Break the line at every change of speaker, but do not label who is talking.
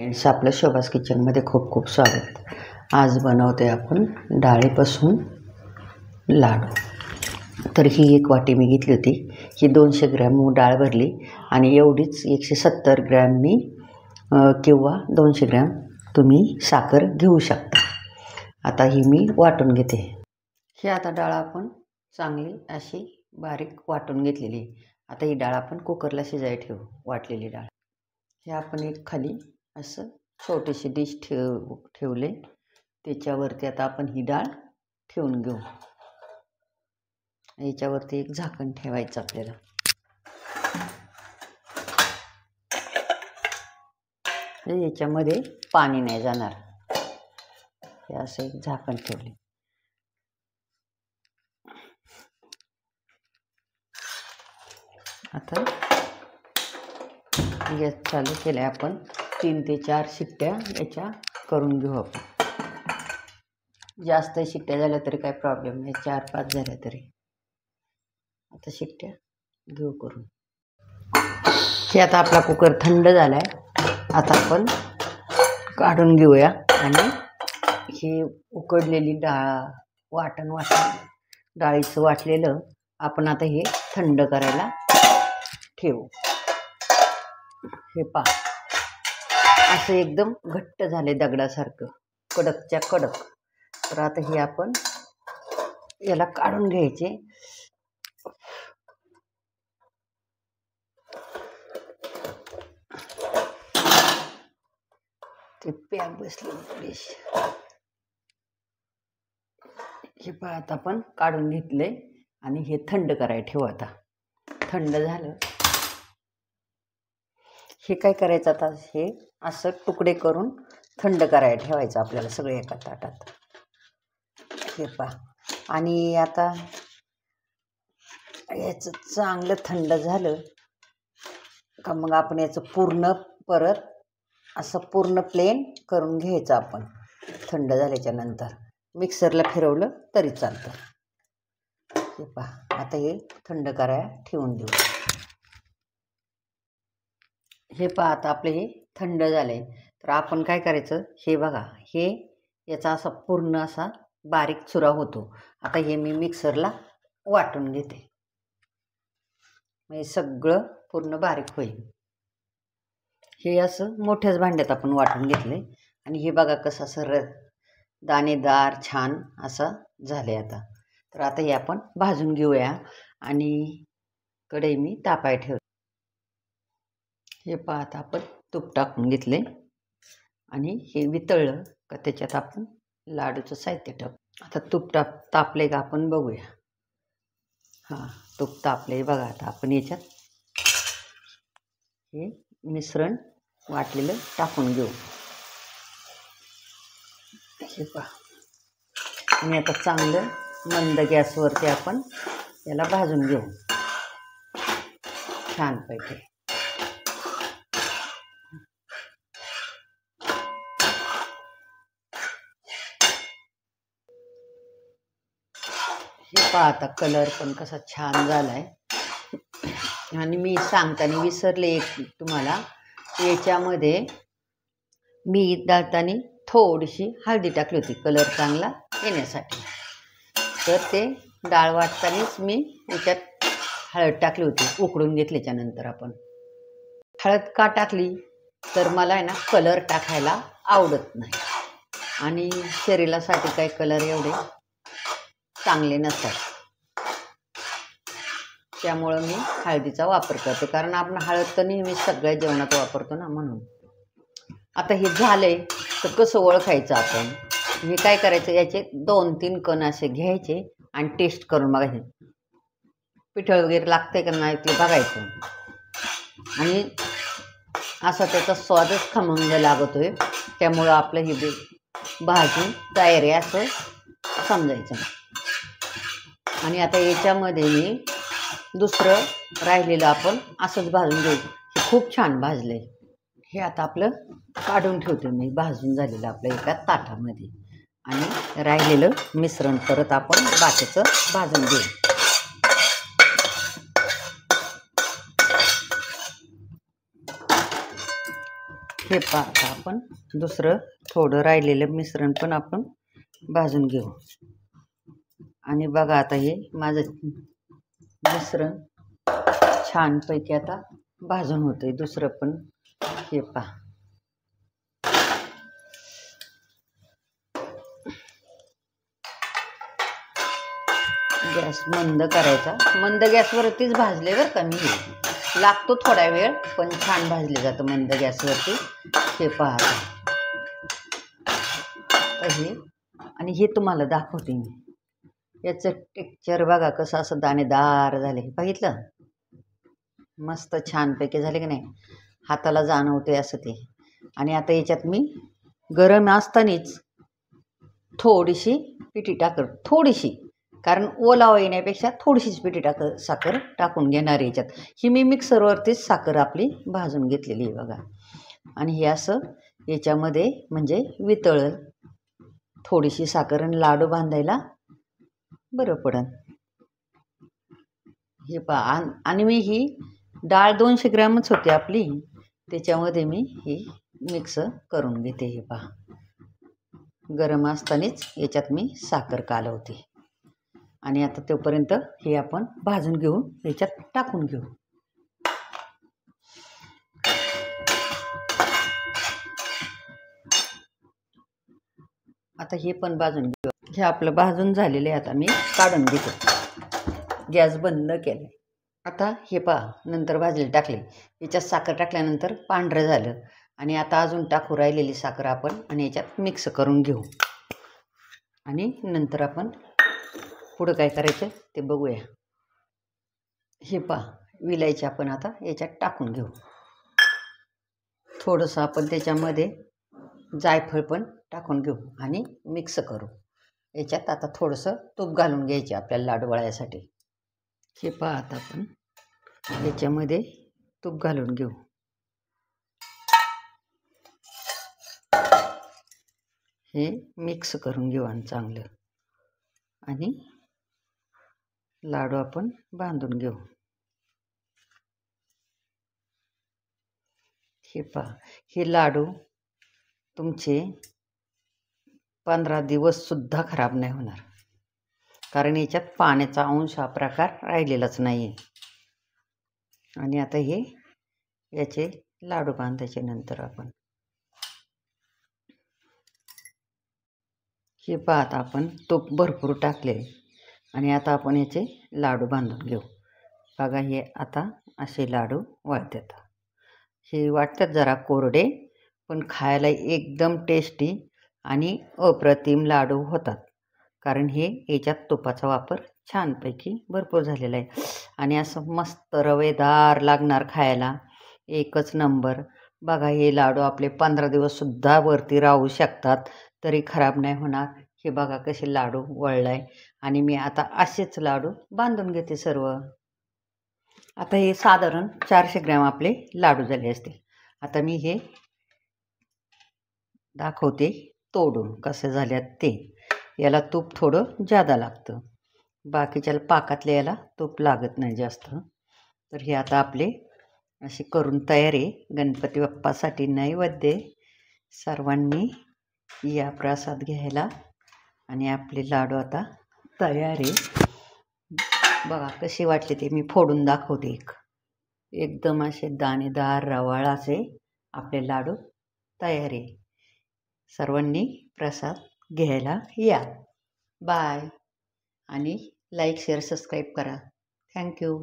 Friends, आपलं शोभास किचनमध्ये खूप खूप स्वागत. आज बनवते आपण डाळीपासून लाडू. तर ही एक वाटी मी घेतली होती. ही 200 ग्रॅम मूग डाळ भरली आणि एवढीच 170 ग्रॅम मी किंवा 200 ग्रॅम तुम्ही साखर घेऊ शकता. आता ही मी वाटून घेते. ही आता डाळ आपण चांगली अशी बारीक वाटून घेतलेली. आता ही डाळ आपण कुकरला शिजायला ठेवू. वाटलेली डाळ हे आपण एक खाली असं छोटीशी डिश ठेवले. त्याच्यावरती आता आपण ही डाळ ठेवून घेऊ. याच्यावरती एक झाकण ठेवायचं आपल्याला. याच्यामध्ये पाणी नाही जाणार. हे असं एक झाकण ठेवले. आता गॅस चालू केलाय. आपण 3 ते 4 शिट्ट्या याच्या करून घेऊ. आपण जास्त शिट्ट्या झाल्या तरी काही प्रॉब्लेम नाही. 4-5 झाल्या तरी आता शिट्ट्या घेऊ करून. हे आता आपला कुकर थंड झालाय. आता आपण काढून घेऊया आणि हे उकडलेली डाळीचं वाटलेलं आपण आता हे थंड करायला ठेवू. हे पहा, असं एकदम घट्ट झाले दगडासारखं, कडकच्या कडक. तर आता हे आपण याला काढून घ्यायचे. ते पॅक बसले. हे पहा, आता आपण काढून घेतले आणि हे थंड करायला ठेवू. आता थंड झालं. हे काय करायचं आता, हे असं तुकडे करून थंड करायला ठेवायचं आपल्याला सगळे एका ताटात. हे पहा, आणि आता याचं चांगलं थंड झालं का मग आपण याचं परत असं पूर्ण प्लेन करून घ्यायचं. आपण थंड झाल्याच्या नंतर मिक्सरला फिरवलं तरी चालतं. हे पहा, आता हे थंड करायला ठेवून देऊ. हे पहा, आता आपले हे थंड झाले. तर आपण काय करायचं, हे बघा, हे याचा असा पूर्ण असा बारीक चुरा होतो. आता हे मी मिक्सरला वाटून घेते. म्हणजे सगळं पूर्ण बारीक होईल. हे असं मोठ्याच भांड्यात आपण वाटून घेतले आणि हे बघा कसं असं दाणेदार छान असं झाले. आता तर आता हे आपण भाजून घेऊया आणि कढई मी तापायला ठेवते. हे पहा, आता आपण तूप टाकून घेतले आणि हे वितळलं का त्याच्यात आपण लाडूचं साहित्य टाकू. आता तूप तापले का आपण बघूया. हां, तूप तापले बघा. आता आपण याच्यात हे मिश्रण वाटलेलं टाकून घेऊ. हे पहा, आणि आता चांगलं मंद गॅसवरती आपण याला भाजून घेऊ छानपैकी. हे पहा, आता कलर पण कसा छान झालाय. आणि मी सांगताना विसरले एक तुम्हाला, याच्यामध्ये मी डाळताना थोडीशी हळदी टाकली होती कलर चांगला येण्यासाठी. तर ते डाळ वाटतानाच मी याच्यात हळद टाकली होती. उकडून घेतल्याच्या नंतर आपण हळद का टाकली तर मला आहे ना कलर टाकायला आवडत नाही आणि शरीरासाठी काही कलर एवढे चांगले नसतात. त्यामुळं मी हळदीचा वापर करते, कारण आपण हळद तर नेहमी सगळ्या जेवणात वापरतो ना, म्हणून. आता हे झालंय तर कसं ओळखायचं आपण, हे काय करायचं, याचे 2-3 कण असे घ्यायचे आणि टेस्ट करून बघायचे. पिठळ वगैरे लागते का नाही ते बघायचं. आणि असा त्याचा स्वादच खमंग लागतोय. त्यामुळं आपलं ही भाजी तयार आहे असं समजायचं. आणि आता याच्यामध्ये मी दुसरं राहिलेलं आपण असंच भाजून घेऊ. हे खूप छान भाजले. हे आता आपलं काढून ठेवते मी भाजून झालेलं आपलं एका ताटामध्ये. आणि राहिलेलं मिश्रण परत आपण बाकीचं भाजून घेऊ. हे पहा आता आपण दुसरं थोडं राहिलेलं मिश्रण पण आपण भाजून घेऊ. आणि बघा आता हे माझं मिश्रण छानपैकी आता भाजून होतंय. दुसरं पण हे पहा. गॅस मंद करायचा. मंद गॅसवरतीच भाजले बरं का मी. लागतो थोडा वेळ पण छान भाजले जातं मंद गॅसवरती. हे पहा हे. आणि हे तुम्हाला दाखवते मी. याचं टेक्स्चर बघा कसं असं दाणेदार झाले. बघितलं मस्त छानपैकी झाले की नाही. हाताला जाणवते असं ते. आणि आता याच्यात मी गरम असतानाच थोडीशी पिठी थोडीशी, कारण ओला येण्यापेक्षा थोडीशीच पिठी साखर टाकून घेणार याच्यात. ही मी मिक्सरवरतीच साखर आपली भाजून घेतलेली आहे बघा. आणि हे असं याच्यामध्ये म्हणजे वितळल थोडीशी साखर आणि लाडू बांधायला बरं पडन. हे पहा. आणि मी ही डाळ 200 ग्रॅमच होती आपली, त्याच्यामध्ये मी ही मिक्स करून घेते. हे पहा गरम असतानाच याच्यात मी साखर कालवते. आणि आता तोपर्यंत हे आपण भाजून घेऊन याच्यात टाकून घेऊ. आता हे पण भाजून घेऊ. हे आपलं भाजून झालेलं आहे. आता मी काढून घेतो. गॅस बंद केला. आता हे पहा नंतर भाजले टाकले. याच्यात साखर टाकल्यानंतर पांढरं झालं. आणि आता अजून टाकू राहिलेली साखर आपण आणि याच्यात मिक्स करून घेऊ. आणि नंतर आपण पुढं काय करायचं ते बघूया. हे पहा विलायची आपण आता याच्यात टाकून घेऊ. थोडंसं आपण त्याच्यामध्ये जायफळ पण टाकून घेऊ आणि मिक्स करू. याच्यात आता थोडंसं तूप घालून घ्यायचे आपल्याला लाडू वळायसाठी. हे पहा आता आपण याच्यामध्ये तूप घालून घेऊ. हे मिक्स करून घेऊ आणि चांगलं. आणि लाडू आपण बांधून घेऊ. हे पहा हे लाडू तुमचे 15 दिवससुद्धा खराब नाही होणार, कारण याच्यात पाण्याचा अंश हा प्रकार राहिलेलाच नाही आहे. आणि आता हे याचे लाडू बांधायचे नंतर आपण. हे पहा आता आपण तूप भरपूर टाकले आणि आता आपण याचे लाडू बांधून घेऊ. बघा हे आता असे लाडू वाळतात. हे वाटतात जरा कोरडे पण खायला एकदम टेस्टी आणि अप्रतिम लाडू होतात, कारण हे याच्यात तुपाचा वापर छानपैकी भरपूर झालेला आहे. आणि असं मस्त रवेदार लागणार खायला, एकच नंबर. बघा हे लाडू आपले 15 दिवससुद्धा वरती राहू शकतात तरी खराब नाही होणार. हे बघा कसे लाडू वळलाय. आणि मी आता असेच लाडू बांधून घेते सर्व. आता हे साधारण 400 ग्रॅम आपले लाडू झाले असतील. आता मी हे दाखवते तोडून कसे झाल्यात ते. याला तूप थोडं जादा लागतं, बाकीच्याला पाकातल्या याला तूप लागत नाही जास्त. तर हे आता आपले असे करून तयार आहे गणपती बाप्पासाठी नैवेद्य. सर्वांनी या प्रसाद घ्यायला. आणि आपले लाडू आता तयार आहे. बघा कसे वाटले ते मी फोडून दाखवते. एकदम असे दाणेदार रवाळ असे आपले लाडू तयार आहे. सर्वांनी प्रसाद घ्यायला या. बाय. आणि लाईक शेअर सबस्क्राईब करा. थँक्यू.